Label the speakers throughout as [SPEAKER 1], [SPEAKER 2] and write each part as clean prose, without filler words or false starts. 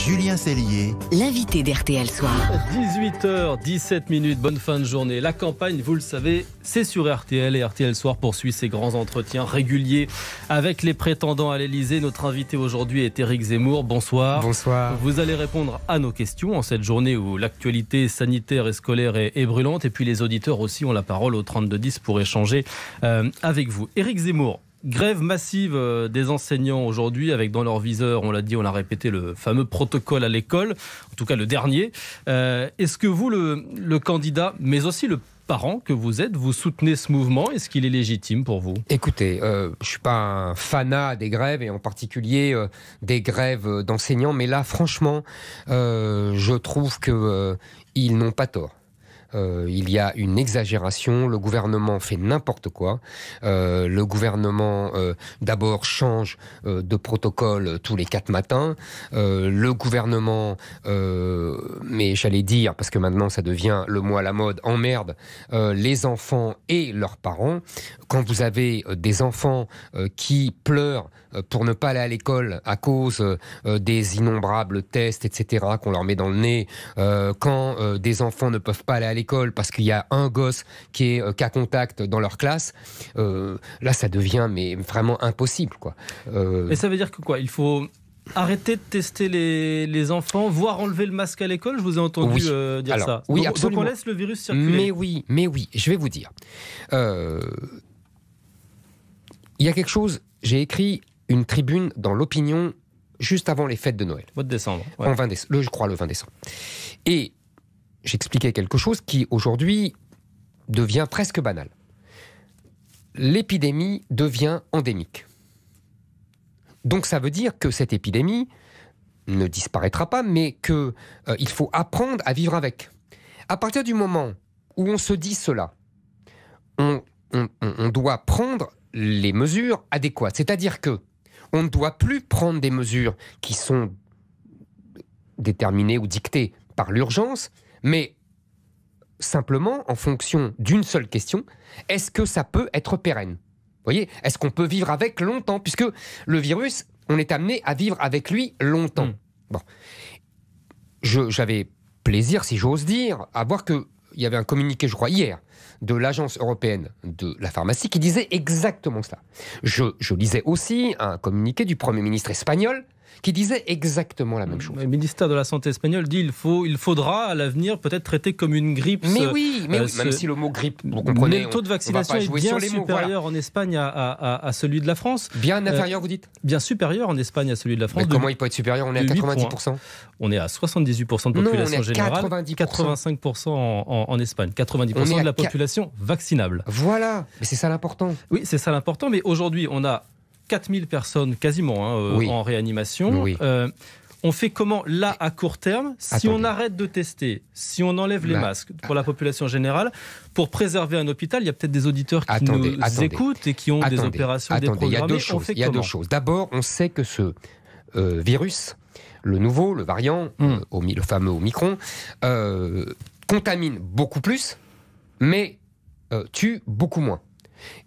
[SPEAKER 1] Julien Cellier,
[SPEAKER 2] l'invité d'RTL Soir.
[SPEAKER 3] 18h17, bonne fin de journée. La campagne, vous le savez, c'est sur RTL et RTL Soir poursuit ses grands entretiens réguliers avec les prétendants à l'Elysée. Notre invité aujourd'hui est Éric Zemmour. Bonsoir.
[SPEAKER 4] Bonsoir.
[SPEAKER 3] Vous allez répondre à nos questions en cette journée où l'actualité sanitaire et scolaire est brûlante. Et puis les auditeurs aussi ont la parole au 3210 pour échanger avec vous. Éric Zemmour. Grève massive des enseignants aujourd'hui avec dans leur viseur, on l'a dit, on l'a répété, le fameux protocole à l'école, en tout cas le dernier. Est-ce que vous, le candidat, mais aussi le parent que vous êtes, vous soutenez ce mouvement? Est-ce qu'il est légitime pour vous?
[SPEAKER 4] Écoutez, je ne suis pas un fanat des grèves et en particulier des grèves d'enseignants, mais là, franchement, je trouve qu'ils n'ont pas tort. Il y a une exagération, le gouvernement fait n'importe quoi, le gouvernement d'abord change de protocole tous les 4 matins, le gouvernement, mais j'allais dire, parce que maintenant ça devient le mot à la mode, emmerde les enfants et leurs parents. Quand vous avez des enfants qui pleurent pour ne pas aller à l'école à cause des innombrables tests, etc., qu'on leur met dans le nez, quand des enfants ne peuvent pas aller à l'école parce qu'il y a un gosse qui est cas contact dans leur classe, là ça devient mais vraiment impossible, quoi.
[SPEAKER 3] Et ça veut dire que quoi? Il faut arrêter de tester les enfants, voire enlever le masque à l'école? Je vous ai entendu dire alors, ça.
[SPEAKER 4] Oui,
[SPEAKER 3] donc,
[SPEAKER 4] absolument.
[SPEAKER 3] donc on laisse le virus circuler.
[SPEAKER 4] Mais oui, je vais vous dire. Il y a quelque chose, j'ai écrit une tribune dans l'Opinion juste avant les fêtes de Noël.
[SPEAKER 3] Mois de décembre. Ouais.
[SPEAKER 4] Je crois le 20 décembre. Et j'expliquais quelque chose qui aujourd'hui devient presque banal. L'épidémie devient endémique. Donc ça veut dire que cette épidémie ne disparaîtra pas, mais qu'il faut apprendre à vivre avec. À partir du moment où on se dit cela, on doit prendre les mesures adéquates. C'est-à-dire que on ne doit plus prendre des mesures qui sont déterminées ou dictées par l'urgence, mais simplement en fonction d'une seule question, est-ce que ça peut être pérenne ? Vous voyez, est-ce qu'on peut vivre avec longtemps ? Puisque le virus, on est amené à vivre avec lui longtemps. Bon. J'avais plaisir, si j'ose dire, à voir qu'il y avait un communiqué, je crois, hier, de l'Agence européenne de la pharmacie qui disait exactement cela. Je lisais aussi un communiqué du Premier ministre espagnol qui disait exactement la même chose.
[SPEAKER 3] Le ministère de la Santé espagnol dit il faudra à l'avenir peut-être traiter comme une grippe.
[SPEAKER 4] Mais oui, même si le mot grippe, vous comprenez.
[SPEAKER 3] Mais le taux de vaccination est bien supérieur en Espagne à celui de la France.
[SPEAKER 4] Bien inférieur, vous dites ?
[SPEAKER 3] Bien supérieur en Espagne à celui de la France.
[SPEAKER 4] Mais comment il peut être supérieur ? On est à 90%.
[SPEAKER 3] On est à 78% de population générale, 85% en Espagne, 90% de la population vaccinable.
[SPEAKER 4] Voilà, mais c'est ça l'important.
[SPEAKER 3] Oui, c'est ça l'important, mais aujourd'hui on a 4000 personnes quasiment en réanimation.
[SPEAKER 4] Oui.
[SPEAKER 3] On fait comment là à court terme si on arrête de tester, si on enlève les masques pour la population générale, pour préserver un hôpital? Il y a peut-être des auditeurs qui nous écoutent et qui ont des opérations déprogrammées.
[SPEAKER 4] Il y a deux choses. D'abord, on sait que ce virus, le nouveau, le variant, le fameux Omicron, contamine beaucoup plus, mais tue beaucoup moins.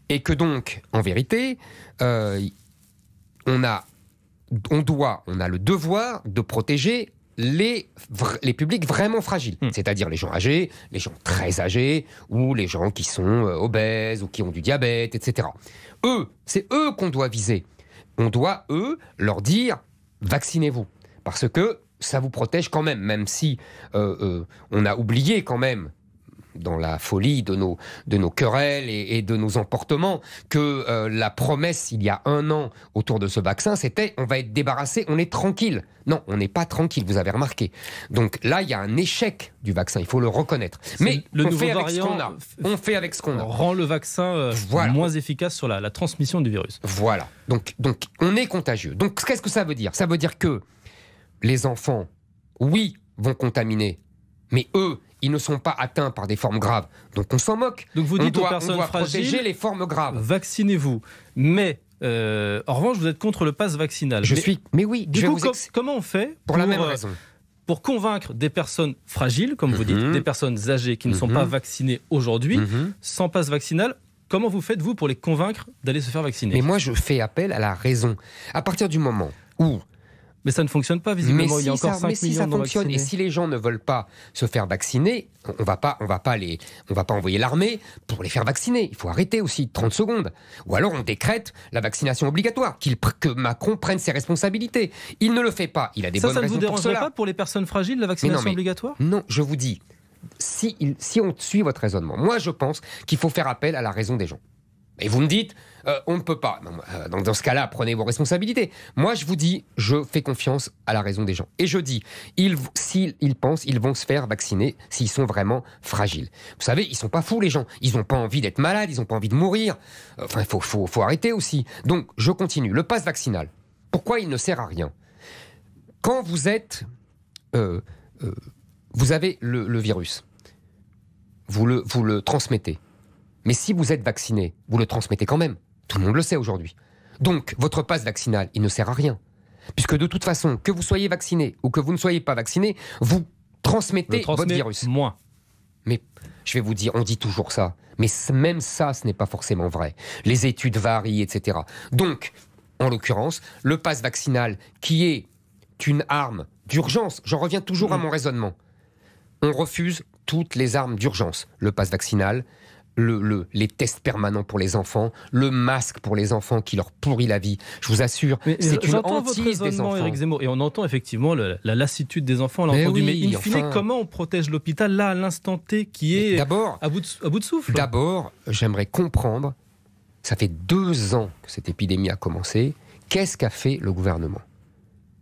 [SPEAKER 4] Et que donc, en vérité, on a le devoir de protéger les publics vraiment fragiles, c'est-à-dire les gens âgés, les gens très âgés, ou les gens qui sont obèses, ou qui ont du diabète, etc. C'est eux qu'on doit viser. On doit, leur dire « vaccinez-vous », parce que ça vous protège quand même si on a oublié quand même, dans la folie de nos querelles et de nos emportements, que la promesse il y a 1 an autour de ce vaccin, c'était on va être débarrassé, on est tranquille. Non, on n'est pas tranquille, vous avez remarqué. Donc là, il y a un échec du vaccin, il faut le reconnaître. Mais on fait avec ce qu'on a. On fait avec ce qu'on a.
[SPEAKER 3] Rend le vaccin moins efficace sur la transmission du virus.
[SPEAKER 4] Voilà. Donc on est contagieux. Donc qu'est-ce que ça veut dire ? Ça veut dire que les enfants, oui, vont contaminer, mais eux, ils ne sont pas atteints par des formes graves. Donc on s'en moque.
[SPEAKER 3] Donc vous dites aux personnes
[SPEAKER 4] on doit
[SPEAKER 3] fragiles,
[SPEAKER 4] protéger les formes graves.
[SPEAKER 3] Vaccinez-vous. Mais en revanche, vous êtes contre le pass vaccinal.
[SPEAKER 4] Mais oui.
[SPEAKER 3] Du coup, comment on fait
[SPEAKER 4] pour la même raison.
[SPEAKER 3] Pour convaincre des personnes fragiles, comme vous dites, des personnes âgées qui ne sont pas vaccinées aujourd'hui, sans pass vaccinal, comment vous faites, vous, pour les convaincre d'aller se faire vacciner ?
[SPEAKER 4] Mais moi, je fais appel à la raison. À partir du moment où
[SPEAKER 3] Mais ça ne fonctionne pas, visiblement. Il y a encore 5
[SPEAKER 4] si
[SPEAKER 3] millions
[SPEAKER 4] ça
[SPEAKER 3] de
[SPEAKER 4] fonctionne,
[SPEAKER 3] vaccinés.
[SPEAKER 4] et si les gens ne veulent pas se faire vacciner, on va pas envoyer l'armée pour les faire vacciner. Il faut arrêter aussi 30 secondes. Ou alors on décrète la vaccination obligatoire, que Macron prenne ses responsabilités. Il ne le fait pas. Il a des bonnes raisons pour cela.
[SPEAKER 3] Ça ne vous dérangerait pas pour les personnes fragiles, la vaccination obligatoire ?
[SPEAKER 4] Non, je vous dis, si on suit votre raisonnement, moi je pense qu'il faut faire appel à la raison des gens. Et vous me dites, on ne peut pas. Dans ce cas-là, prenez vos responsabilités. Moi, je vous dis, je fais confiance à la raison des gens. Et je dis, s'ils pensent, ils vont se faire vacciner s'ils sont vraiment fragiles. Vous savez, ils ne sont pas fous, les gens. Ils n'ont pas envie d'être malades, ils n'ont pas envie de mourir. Enfin, il faut arrêter aussi. Donc, je continue. Le pass vaccinal, pourquoi il ne sert à rien ? Quand vous êtes... vous avez le virus. Vous le transmettez. Mais si vous êtes vacciné, vous le transmettez quand même. Tout le monde le sait aujourd'hui. Donc, votre passe vaccinal, il ne sert à rien. Puisque de toute façon, que vous soyez vacciné ou que vous ne soyez pas vacciné, vous transmettez votre virus.
[SPEAKER 3] Moins.
[SPEAKER 4] Mais je vais vous dire, on dit toujours ça. Mais même ça, ce n'est pas forcément vrai. Les études varient, etc. Donc, en l'occurrence, le passe vaccinal, qui est une arme d'urgence, j'en reviens toujours à mon raisonnement. On refuse toutes les armes d'urgence. Le passe vaccinal, les tests permanents pour les enfants, le masque pour les enfants qui leur pourrit la vie. Je vous assure, c'est une hantise des enfants.
[SPEAKER 3] Éric Zemmour, et on entend effectivement la lassitude des enfants, on l'a entendu. Mais in fine, comment on protège l'hôpital là, à l'instant T, qui est à bout de souffle ?
[SPEAKER 4] D'abord, j'aimerais comprendre, ça fait 2 ans que cette épidémie a commencé, qu'est-ce qu'a fait le gouvernement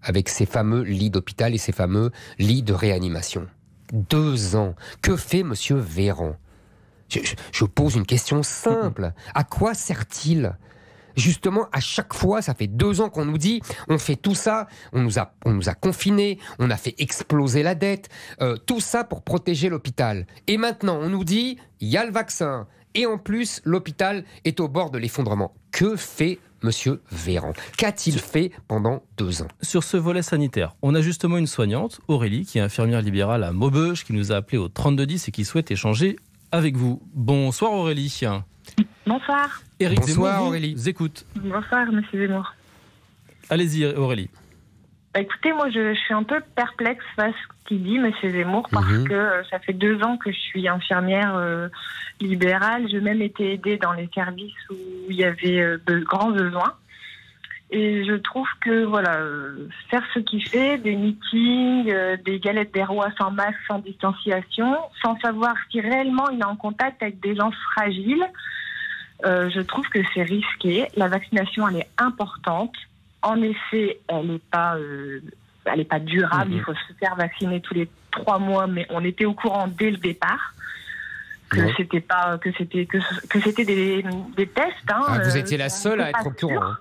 [SPEAKER 4] avec ces fameux lits d'hôpital et ces fameux lits de réanimation ? 2 ans. Que fait monsieur Véran ? Je pose une question simple. À quoi sert-il ? Justement, à chaque fois, ça fait 2 ans qu'on nous dit, on fait tout ça, on nous a confinés, on a fait exploser la dette, tout ça pour protéger l'hôpital. Et maintenant, on nous dit, il y a le vaccin, et en plus, l'hôpital est au bord de l'effondrement. Que fait monsieur Véran ? Qu'a-t-il fait pendant 2 ans ?
[SPEAKER 3] Sur ce volet sanitaire, on a justement une soignante, Aurélie, qui est infirmière libérale à Maubeuge, qui nous a appelé au 3210 et qui souhaite échanger avec vous. Bonsoir Aurélie.
[SPEAKER 1] Bonsoir.
[SPEAKER 3] Éric Zemmour
[SPEAKER 4] Aurélie.
[SPEAKER 3] vous écoute.
[SPEAKER 1] Bonsoir monsieur Zemmour.
[SPEAKER 3] Allez-y Aurélie.
[SPEAKER 1] Écoutez, moi je suis un peu perplexe face à ce qu'il dit monsieur Zemmour, parce que ça fait 2 ans que je suis infirmière libérale. J'ai même été aidée dans les services où il y avait de grands besoins. Et je trouve que faire ce qu'il fait, des meetings, des galettes des rois sans masque, sans distanciation, sans savoir si réellement il est en contact avec des gens fragiles, je trouve que c'est risqué. La vaccination, elle est importante. En effet, elle n'est pas durable. Il faut se faire vacciner tous les 3 mois, mais on était au courant dès le départ que c'était des tests.
[SPEAKER 4] Vous étiez la seule à être au courant.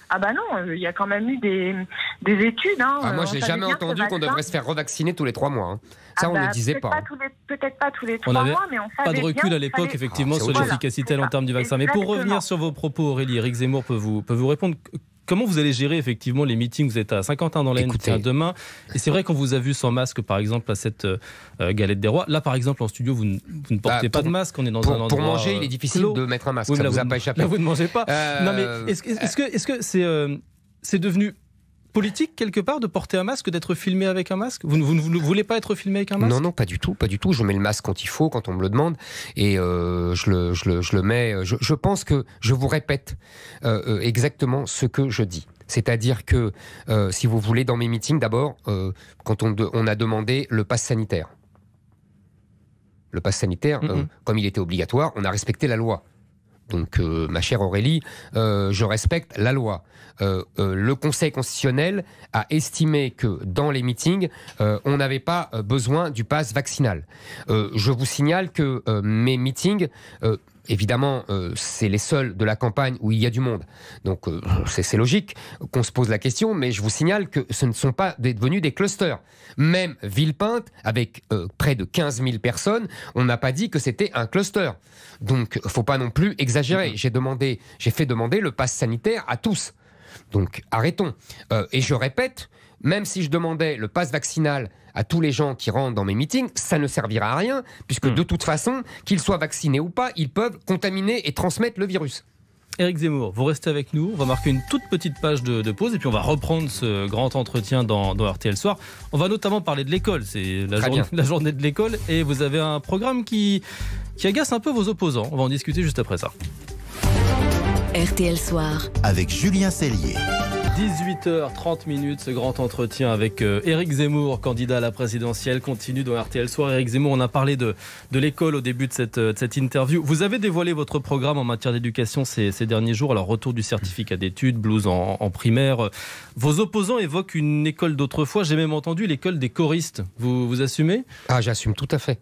[SPEAKER 1] Ah bah non, il y a quand même eu des études.
[SPEAKER 4] Moi, je n'ai jamais entendu qu'on devrait se faire revacciner tous les 3 mois. Ça, on ne le disait pas.
[SPEAKER 1] Peut-être pas tous les 3 mois, mais on savait
[SPEAKER 3] pas de recul à l'époque, effectivement, sur l'efficacité à long terme du vaccin. Mais pour revenir sur vos propos, Aurélie, Éric Zemmour peut vous répondre. Comment vous allez gérer effectivement les meetings ? Vous êtes à Saint-Quentin dans l'Aisne, demain. Et c'est vrai qu'on vous a vu sans masque, par exemple, à cette galette des rois. Là, par exemple, en studio, vous ne portez pas de masque. On est dans un endroit
[SPEAKER 4] pour manger, il est difficile de mettre un masque.
[SPEAKER 3] Oui,
[SPEAKER 4] ça ne vous a pas échappé.
[SPEAKER 3] Là, vous ne mangez pas. Non, mais est-ce que c'est devenu politique, quelque part, de porter un masque, d'être filmé avec un masque ? Vous ne voulez pas être filmé avec un masque ?
[SPEAKER 4] Non, pas du tout, pas du tout. Je mets le masque quand il faut, quand on me le demande, et je le mets. Je pense que je vous répète exactement ce que je dis. C'est-à-dire que, si vous voulez, dans mes meetings, d'abord, quand on a demandé le pass sanitaire. Le pass sanitaire, comme il était obligatoire, on a respecté la loi. Donc, ma chère Aurélie, je respecte la loi. Le Conseil constitutionnel a estimé que dans les meetings, on n'avait pas besoin du pass vaccinal. Je vous signale que mes meetings, évidemment, c'est les seuls de la campagne où il y a du monde. Donc, c'est logique qu'on se pose la question, mais je vous signale que ce ne sont pas devenus des clusters. Même Villepinte, avec près de 15 000 personnes, on n'a pas dit que c'était un cluster. Donc, il ne faut pas non plus exagérer. J'ai fait demander le pass sanitaire à tous. Donc, arrêtons. Et je répète, même si je demandais le pass vaccinal à tous les gens qui rentrent dans mes meetings, ça ne servira à rien, puisque de toute façon, qu'ils soient vaccinés ou pas, ils peuvent contaminer et transmettre le virus.
[SPEAKER 3] Éric Zemmour, vous restez avec nous. On va marquer une toute petite page de pause et puis on va reprendre ce grand entretien dans RTL Soir. On va notamment parler de l'école. C'est la journée de l'école et vous avez un programme qui agace un peu vos opposants. On va en discuter juste après ça.
[SPEAKER 2] RTL Soir
[SPEAKER 5] avec Julien Cellier.
[SPEAKER 3] 18h30, ce grand entretien avec Éric Zemmour, candidat à la présidentielle, continue dans RTL Soir. Éric Zemmour, on a parlé de l'école au début de cette interview. Vous avez dévoilé votre programme en matière d'éducation ces derniers jours. Alors, retour du certificat d'études, blouse en primaire. Vos opposants évoquent une école d'autrefois. J'ai même entendu l'école des choristes. Vous assumez ?
[SPEAKER 4] Ah, j'assume tout à fait.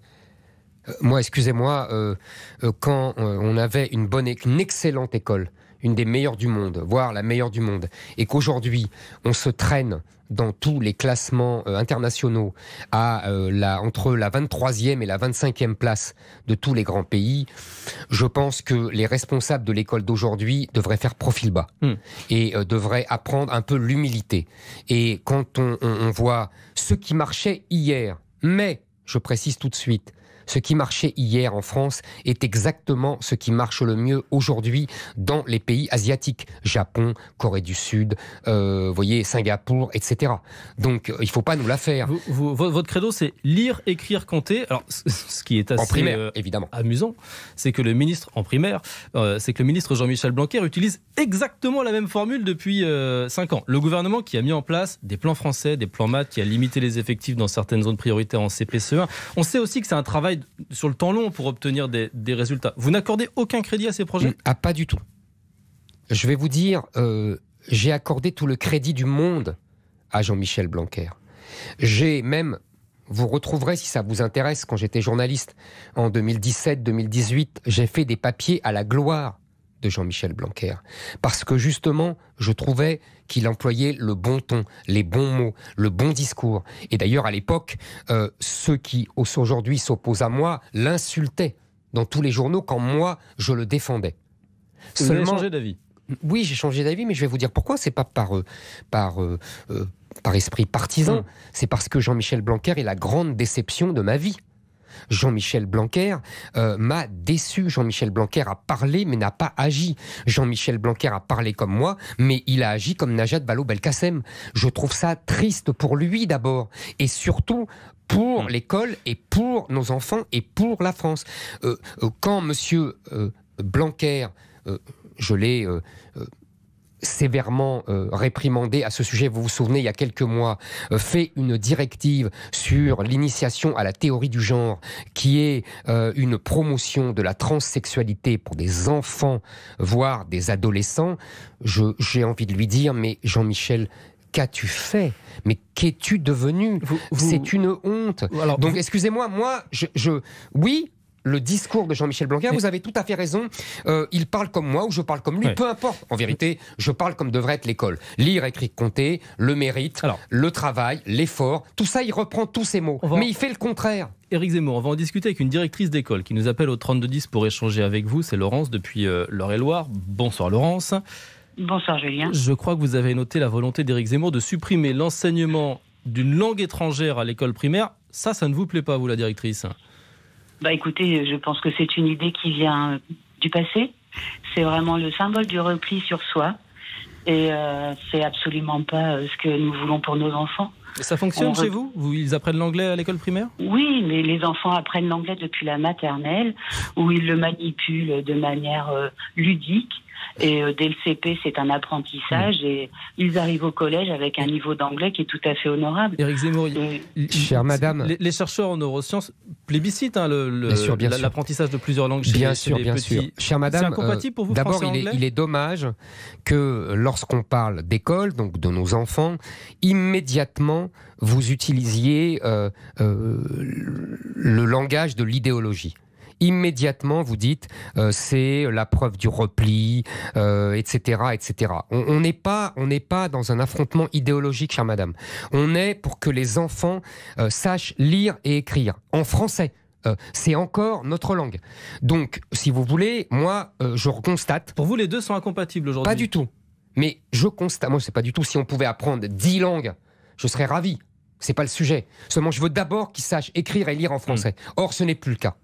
[SPEAKER 4] Moi, excusez-moi, quand on avait une excellente école, une des meilleures du monde, voire la meilleure du monde, et qu'aujourd'hui, on se traîne dans tous les classements internationaux entre la 23e et la 25e place de tous les grands pays, je pense que les responsables de l'école d'aujourd'hui devraient faire profil bas et devraient apprendre un peu l'humilité. Et quand on voit ce qui marchait hier, mais, je précise tout de suite, ce qui marchait hier en France est exactement ce qui marche le mieux aujourd'hui dans les pays asiatiques. Japon, Corée du Sud, voyez, Singapour, etc. Donc, il ne faut pas nous la faire.
[SPEAKER 3] Votre credo, c'est lire, écrire, compter. Alors, ce qui est assez
[SPEAKER 4] en primaire, évidemment.
[SPEAKER 3] Amusant, c'est que le ministre, en primaire, c'est que le ministre Jean-Michel Blanquer utilise exactement la même formule depuis 5 ans. Le gouvernement qui a mis en place des plans français, des plans maths, qui a limité les effectifs dans certaines zones prioritaires en CP-CE1. On sait aussi que c'est un travail sur le temps long pour obtenir des résultats. Vous n'accordez aucun crédit à ces projets ?
[SPEAKER 4] Ah, pas du tout. Je vais vous dire, j'ai accordé tout le crédit du monde à Jean-Michel Blanquer. J'ai même, vous retrouverez si ça vous intéresse, quand j'étais journaliste en 2017-2018, j'ai fait des papiers à la gloire de Jean-Michel Blanquer. Parce que justement, je trouvais qu'il employait le bon ton, les bons mots, le bon discours. Et d'ailleurs, à l'époque, ceux qui aujourd'hui s'opposent à moi l'insultaient dans tous les journaux quand moi, je le défendais.
[SPEAKER 3] Vous avez changé d'avis ?
[SPEAKER 4] Oui, j'ai changé d'avis, mais je vais vous dire pourquoi. C'est pas par esprit partisan. C'est parce que Jean-Michel Blanquer est la grande déception de ma vie. Jean-Michel Blanquer m'a déçu. Jean-Michel Blanquer a parlé mais n'a pas agi. Jean-Michel Blanquer a parlé comme moi, mais il a agi comme Najat Vallaud-Belkacem. Je trouve ça triste pour lui d'abord, et surtout pour l'école et pour nos enfants et pour la France. Quand monsieur Blanquer, je l'ai sévèrement réprimandé à ce sujet, vous vous souvenez, il y a quelques mois, fait une directive sur l'initiation à la théorie du genre, qui est une promotion de la transsexualité pour des enfants, voire des adolescents. J'ai envie de lui dire, mais Jean-Michel, qu'as-tu fait ? Mais qu'es-tu devenu ? C'est une honte. Alors, donc, excusez-moi, moi, oui, le discours de Jean-Michel Blanquer, vous avez tout à fait raison. Il parle comme moi ou je parle comme lui, peu importe. En vérité, je parle comme devrait être l'école. Lire, écrire, compter, le mérite, le travail, l'effort, tout ça, il reprend tous ces mots. Mais il fait le contraire.
[SPEAKER 3] Éric Zemmour, on va en discuter avec une directrice d'école qui nous appelle au 3210 pour échanger avec vous. C'est Laurence depuis l'Eure-et-Loire. Bonsoir Laurence.
[SPEAKER 6] Bonsoir Julien.
[SPEAKER 3] Je crois que vous avez noté la volonté d'Éric Zemmour de supprimer l'enseignement d'une langue étrangère à l'école primaire. Ça ne vous plaît pas, vous, la directrice ?
[SPEAKER 6] Écoutez, je pense que c'est une idée qui vient du passé. C'est vraiment le symbole du repli sur soi. Et c'est absolument pas ce que nous voulons pour nos enfants.
[SPEAKER 3] Ça fonctionne chez vous ? Ils apprennent l'anglais à l'école primaire ?
[SPEAKER 6] Oui, mais les enfants apprennent l'anglais depuis la maternelle, où ils le manipulent de manière ludique. Et dès le CP, c'est un apprentissage et ils arrivent au collège avec un niveau d'anglais qui est tout à fait honorable.
[SPEAKER 3] Éric Zemmour,
[SPEAKER 4] chère madame,
[SPEAKER 3] les chercheurs en neurosciences plébiscitent l'apprentissage de plusieurs langues chez
[SPEAKER 4] bien
[SPEAKER 3] les petits.
[SPEAKER 4] Chère madame,
[SPEAKER 3] c'est incompatible pour vous,
[SPEAKER 4] d'abord,
[SPEAKER 3] français-anglais ?
[SPEAKER 4] il est dommage que lorsqu'on parle d'école, donc de nos enfants, immédiatement vous utilisiez le langage de l'idéologie. Immédiatement, vous dites c'est la preuve du repli, etc., etc. On n'est pas dans un affrontement idéologique, chère madame. On est pour que les enfants sachent lire et écrire en français. C'est encore notre langue. Donc, si vous voulez, moi, je constate...
[SPEAKER 3] Pour vous, les deux sont incompatibles aujourd'hui ?
[SPEAKER 4] Pas du tout. Mais je constate... Moi, c'est pas du tout. Si on pouvait apprendre 10 langues, je serais ravi. C'est pas le sujet. Seulement, je veux d'abord qu'ils sachent écrire et lire en français. Or, ce n'est plus le cas.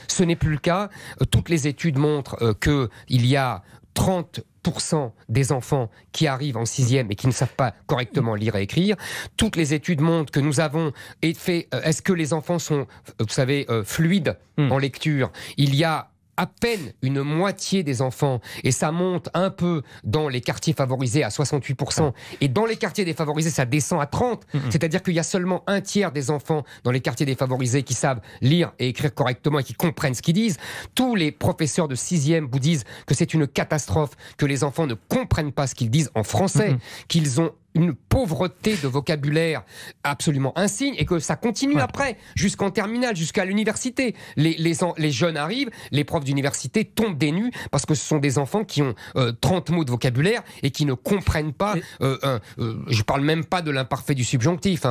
[SPEAKER 4] Ce n'est plus le cas. Toutes les études montrent qu'il y a 30% des enfants qui arrivent en 6e et qui ne savent pas correctement lire et écrire. Toutes les études montrent que nous avons fait... Est-ce que les enfants sont, vous savez, fluides en lecture? Il y a à peine une moitié des enfants, et ça monte un peu dans les quartiers favorisés à 68%, et dans les quartiers défavorisés, ça descend à 30%. C'est-à-dire qu'il y a seulement un tiers des enfants dans les quartiers défavorisés qui savent lire et écrire correctement et qui comprennent ce qu'ils disent. Tous les professeurs de 6e vous disent que c'est une catastrophe, que les enfants ne comprennent pas ce qu'ils disent en français, qu'ils ont une pauvreté de vocabulaire absolument insigne, et que ça continue après, jusqu'en terminale, jusqu'à l'université. Les jeunes arrivent, les profs d'université tombent des nues parce que ce sont des enfants qui ont 30 mots de vocabulaire et qui ne comprennent pas, je parle même pas de l'imparfait du subjonctif,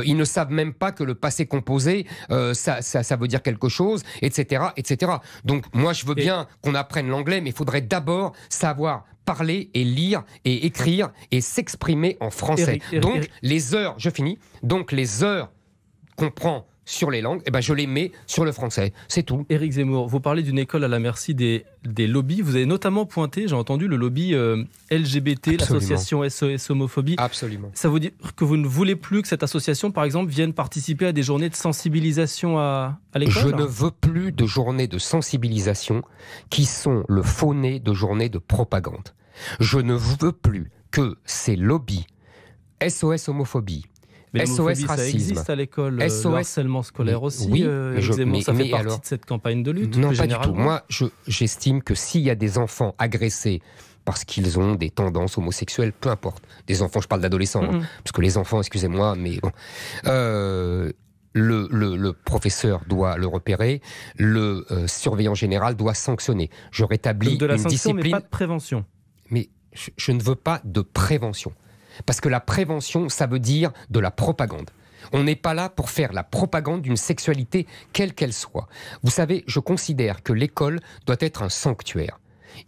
[SPEAKER 4] ils ne savent même pas que le passé composé, ça veut dire quelque chose, etc., etc. Donc moi je veux bien qu'on apprenne l'anglais, mais il faudrait d'abord savoir parler et lire et écrire et s'exprimer en français. Donc les heures, je finis, donc les heures qu'on prend sur les langues, je les mets sur le français, c'est tout.
[SPEAKER 3] Éric Zemmour, vous parlez d'une école à la merci des lobbies. Vous avez notamment pointé, j'ai entendu, le lobby LGBT, l'association SOS Homophobie.
[SPEAKER 4] Absolument.
[SPEAKER 3] Ça veut dire que vous ne voulez plus que cette association, par exemple, vienne participer à des journées de sensibilisation à l'école?
[SPEAKER 4] Je ne veux plus de journées de sensibilisation qui sont le faux nez de journées de propagande. Je ne veux plus que ces lobbies, SOS Homophobie,
[SPEAKER 3] mais
[SPEAKER 4] SOS Racisme,
[SPEAKER 3] ça existe à l'école, le harcèlement scolaire aussi.
[SPEAKER 4] Oui,
[SPEAKER 3] ça fait partie de cette campagne de lutte.
[SPEAKER 4] Non, pas du tout. Moi, j'estime que s'il y a des enfants agressés parce qu'ils ont des tendances homosexuelles, peu importe. Des enfants, je parle d'adolescents, parce que les enfants, excusez-moi, mais bon. Le professeur doit le repérer, le surveillant général doit sanctionner. Je rétablis
[SPEAKER 3] de la
[SPEAKER 4] une
[SPEAKER 3] sanction,
[SPEAKER 4] discipline.
[SPEAKER 3] Mais pas de prévention.
[SPEAKER 4] Mais je ne veux pas de prévention. Parce que la prévention, ça veut dire de la propagande. On n'est pas là pour faire la propagande d'une sexualité, quelle qu'elle soit. Vous savez, je considère que l'école doit être un sanctuaire.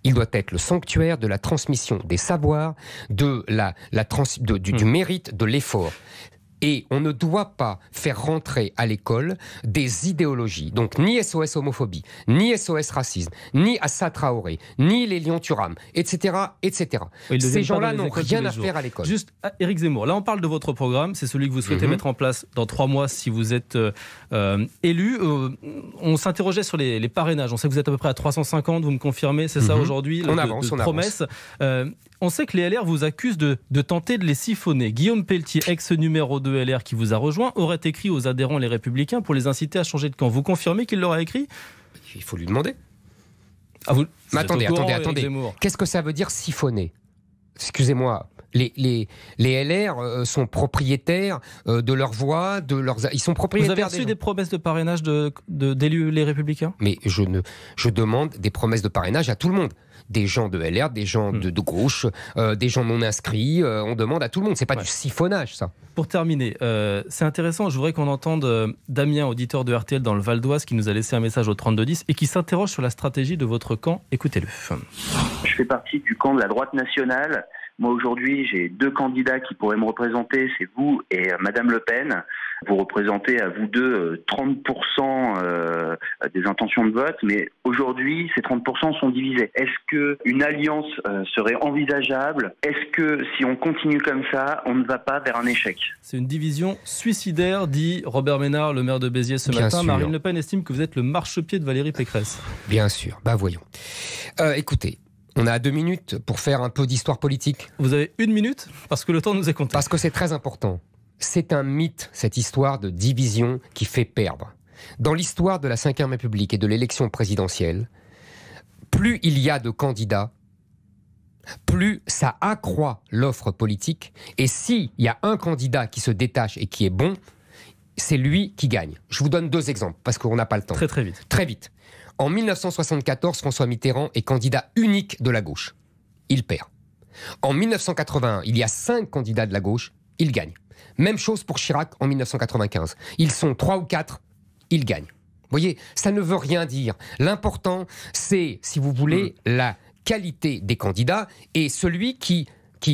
[SPEAKER 4] Il doit être le sanctuaire de la transmission des savoirs, du mérite, de l'effort. Et on ne doit pas faire rentrer à l'école des idéologies. Donc ni SOS Homophobie, ni SOS Racisme, ni Assa Traoré, ni les Lyon Thuram, etc. etc.
[SPEAKER 3] Oui,
[SPEAKER 4] ces gens-là n'ont rien à faire à l'école.
[SPEAKER 3] Juste, Éric Zemmour, là on parle de votre programme, c'est celui que vous souhaitez mettre en place dans 3 mois si vous êtes élu. On s'interrogeait sur les parrainages. On sait que vous êtes à peu près à 350, vous me confirmez, c'est ça aujourd'hui?
[SPEAKER 4] On avance, on
[SPEAKER 3] promesse. On sait que les LR vous accusent de tenter de les siphonner. Guillaume Pelletier, ex-numéro 2 LR qui vous a rejoint, aurait écrit aux adhérents Les Républicains pour les inciter à changer de camp. Vous confirmez qu'il l'aurait écrit?
[SPEAKER 4] Il faut lui demander.
[SPEAKER 3] Mais
[SPEAKER 4] attendez. Qu'est-ce que ça veut dire siphonner? Excusez-moi. Les LR sont propriétaires de leur voix, ils sont propriétaires.
[SPEAKER 3] Vous avez reçu des promesses de parrainage d'élus Les Républicains?
[SPEAKER 4] Mais je demande des promesses de parrainage à tout le monde. Des gens de LR, des gens de gauche, des gens non inscrits. On demande à tout le monde. C'est pas du siphonnage, ça.
[SPEAKER 3] Pour terminer, c'est intéressant. Je voudrais qu'on entende Damien, auditeur de RTL dans le Val d'Oise, qui nous a laissé un message au 3210 et qui s'interroge sur la stratégie de votre camp. Écoutez-le.
[SPEAKER 5] Je fais partie du camp de la droite nationale. Moi, aujourd'hui, j'ai 2 candidats qui pourraient me représenter, c'est vous et Madame Le Pen. Vous représentez à vous deux 30% des intentions de vote, mais aujourd'hui, ces 30% sont divisés. Est-ce qu'une alliance serait envisageable? Est-ce que si on continue comme ça, on ne va pas vers un échec? C'est
[SPEAKER 3] une division suicidaire, dit Robert Ménard, le maire de Béziers ce matin. Marine Le Pen estime que vous êtes le marchepied de Valérie Pécresse.
[SPEAKER 4] Bien sûr, voyons. Écoutez, on a 2 minutes pour faire un peu d'histoire politique.
[SPEAKER 3] Vous avez 1 minute? Parce que le temps nous est compté.
[SPEAKER 4] Parce que c'est très important. C'est un mythe, cette histoire de division qui fait perdre. Dans l'histoire de la Ve République et de l'élection présidentielle, plus il y a de candidats, plus ça accroît l'offre politique. Et s'il y a un candidat qui se détache et qui est bon, c'est lui qui gagne. Je vous donne 2 exemples, parce qu'on n'a pas le temps.
[SPEAKER 3] Très vite.
[SPEAKER 4] Très vite. En 1974, François Mitterrand est candidat unique de la gauche. Il perd. En 1981, il y a 5 candidats de la gauche, il gagne. Même chose pour Chirac en 1995. Ils sont 3 ou 4, il gagne. Vous voyez, ça ne veut rien dire. L'important, c'est, si vous voulez, la qualité des candidats et celui qui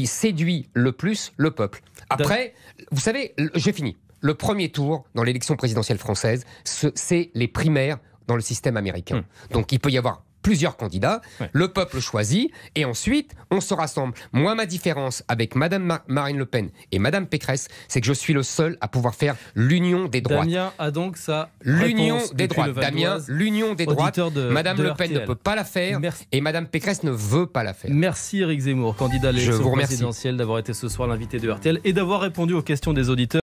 [SPEAKER 4] séduit le plus le peuple. Après, vous savez, j'ai fini. Le premier tour dans l'élection présidentielle française, c'est les primaires dans le système américain. Donc il peut y avoir plusieurs candidats, le peuple choisit, et ensuite, on se rassemble. Moi, ma différence avec Madame Marine Le Pen et Madame Pécresse, c'est que je suis le seul à pouvoir faire l'union des droites.
[SPEAKER 3] Damien a donc sa
[SPEAKER 4] l'union
[SPEAKER 3] réponse
[SPEAKER 4] des droites. Damien, l'union des droites. Madame Le Pen ne peut pas la faire, et Madame Pécresse ne veut pas la faire.
[SPEAKER 3] Merci Éric Zemmour, candidat à l'élection présidentielle, d'avoir été ce soir l'invité de RTL et d'avoir répondu aux questions des auditeurs.